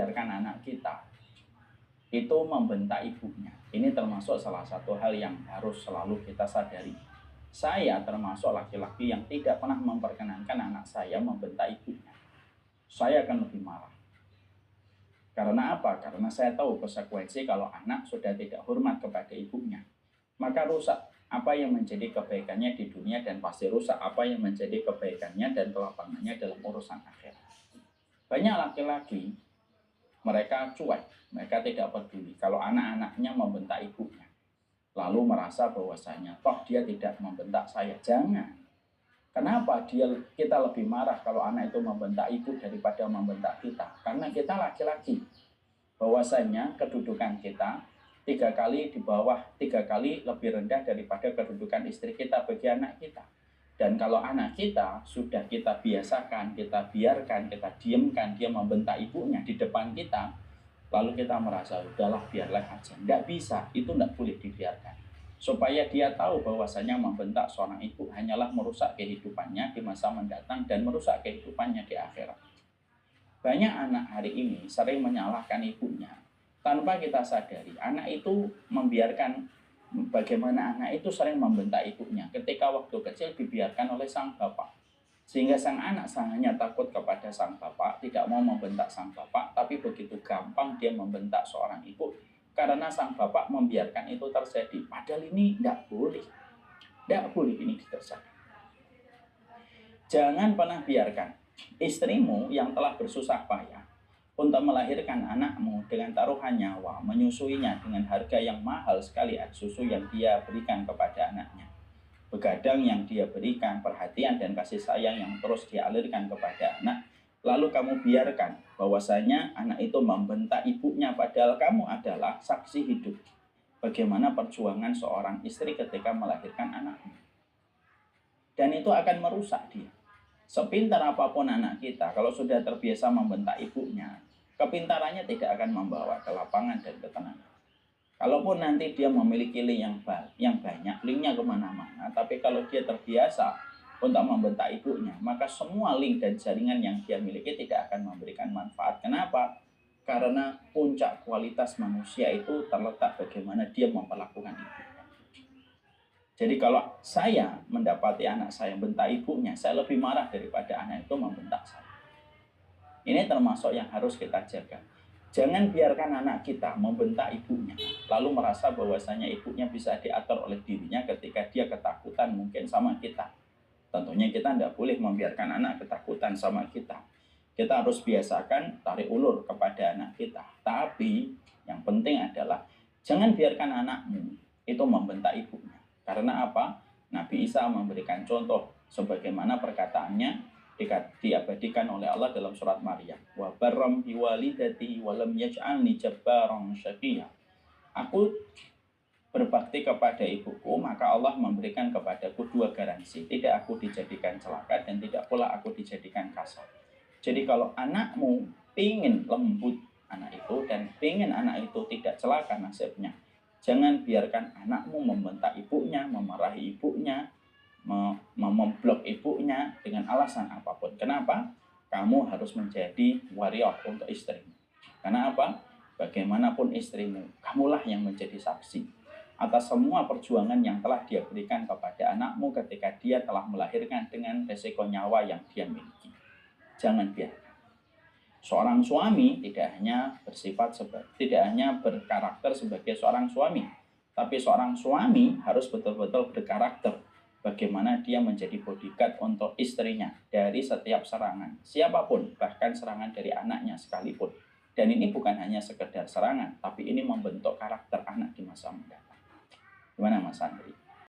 membiarkan anak kita itu membentak ibunya. Ini termasuk salah satu hal yang harus selalu kita sadari. Saya termasuk laki-laki yang tidak pernah memperkenankan anak saya membentak ibunya. Saya akan lebih marah. Karena apa? Karena saya tahu konsekuensi kalau anak sudah tidak hormat kepada ibunya. Maka rusak apa yang menjadi kebaikannya di dunia dan pasti rusak apa yang menjadi kebaikannya dan kelapangannya dalam urusan akhirat. Banyak laki-laki mereka cuek, mereka tidak peduli kalau anak-anaknya membentak ibunya. Lalu merasa bahwasanya toh dia tidak membentak saya. Jangan. Kenapa kita lebih marah kalau anak itu membentak ibu daripada membentak kita? Karena kita laki-laki. Bahwasanya kedudukan kita 3 kali di bawah, 3 kali lebih rendah daripada kedudukan istri kita bagi anak kita. Dan kalau anak kita sudah kita biasakan, kita biarkan, kita diamkan dia membentak ibunya di depan kita, lalu kita merasa udahlah biarlah aja. Nggak bisa, itu nggak boleh dibiarkan. Supaya dia tahu bahwasanya membentak seorang ibu hanyalah merusak kehidupannya di masa mendatang dan merusak kehidupannya di akhirat. Banyak anak hari ini sering menyalahkan ibunya tanpa kita sadari. Anak itu membiarkan bagaimana anak itu sering membentak ibunya ketika waktu kecil dibiarkan oleh sang bapak. Sehingga sang anak hanya takut kepada sang bapak, tidak mau membentak sang bapak, tapi begitu gampang dia membentak seorang ibu karena sang bapak membiarkan itu terjadi. Padahal ini tidak boleh. Tidak boleh ini terjadi. Jangan pernah biarkan istrimu yang telah bersusah payah untuk melahirkan anakmu dengan taruhan nyawa, menyusuinya dengan harga yang mahal sekali, susu yang dia berikan kepada anaknya, begadang yang dia berikan, perhatian dan kasih sayang yang terus dialirkan kepada anak, lalu kamu biarkan bahwasanya anak itu membentak ibunya, padahal kamu adalah saksi hidup bagaimana perjuangan seorang istri ketika melahirkan anaknya. Dan itu akan merusak dia. Sepintar apapun anak kita, kalau sudah terbiasa membentak ibunya, kepintarannya tidak akan membawa ke lapangan dan ketenangan. Kalaupun nanti dia memiliki link yang banyak, linknya kemana-mana, tapi kalau dia terbiasa untuk membentak ibunya, maka semua link dan jaringan yang dia miliki tidak akan memberikan manfaat. Kenapa? Karena puncak kualitas manusia itu terletak bagaimana dia memperlakukan ibunya. Jadi kalau saya mendapati anak saya membentak ibunya, saya lebih marah daripada anak itu membentak saya. Ini termasuk yang harus kita jaga. Jangan biarkan anak kita membentak ibunya, lalu merasa bahwasanya ibunya bisa diatur oleh dirinya ketika dia ketakutan mungkin sama kita. Tentunya kita tidak boleh membiarkan anak ketakutan sama kita. Kita harus biasakan tarik ulur kepada anak kita. Tapi yang penting adalah jangan biarkan anakmu itu membentak ibunya. Karena apa? Nabi Isa memberikan contoh sebagaimana perkataannya diabadikan oleh Allah dalam surat Maryam. Wa barram biwalidati wa lam yaj'alni jabbaran syaqiyya. Aku berbakti kepada ibuku, maka Allah memberikan kepadaku 2 garansi. Tidak aku dijadikan celaka dan tidak pula aku dijadikan kasar. Jadi kalau anakmu ingin lembut anak itu dan ingin anak itu tidak celaka nasibnya, jangan biarkan anakmu membentak ibunya, memarahi ibunya, memblok ibunya dengan alasan apapun. Kenapa? Kamu harus menjadi warrior untuk istrimu. Karena apa? Bagaimanapun istrimu, kamulah yang menjadi saksi atas semua perjuangan yang telah dia berikan kepada anakmu ketika dia telah melahirkan dengan resiko nyawa yang dia miliki. Jangan biarkan. Seorang suami tidak hanya berkarakter sebagai seorang suami, tapi seorang suami harus betul-betul berkarakter bagaimana dia menjadi bodyguard untuk istrinya dari setiap serangan siapapun, bahkan serangan dari anaknya sekalipun. Dan ini bukan hanya sekedar serangan, tapi ini membentuk karakter anak di masa mendatang. Gimana Mas Andri?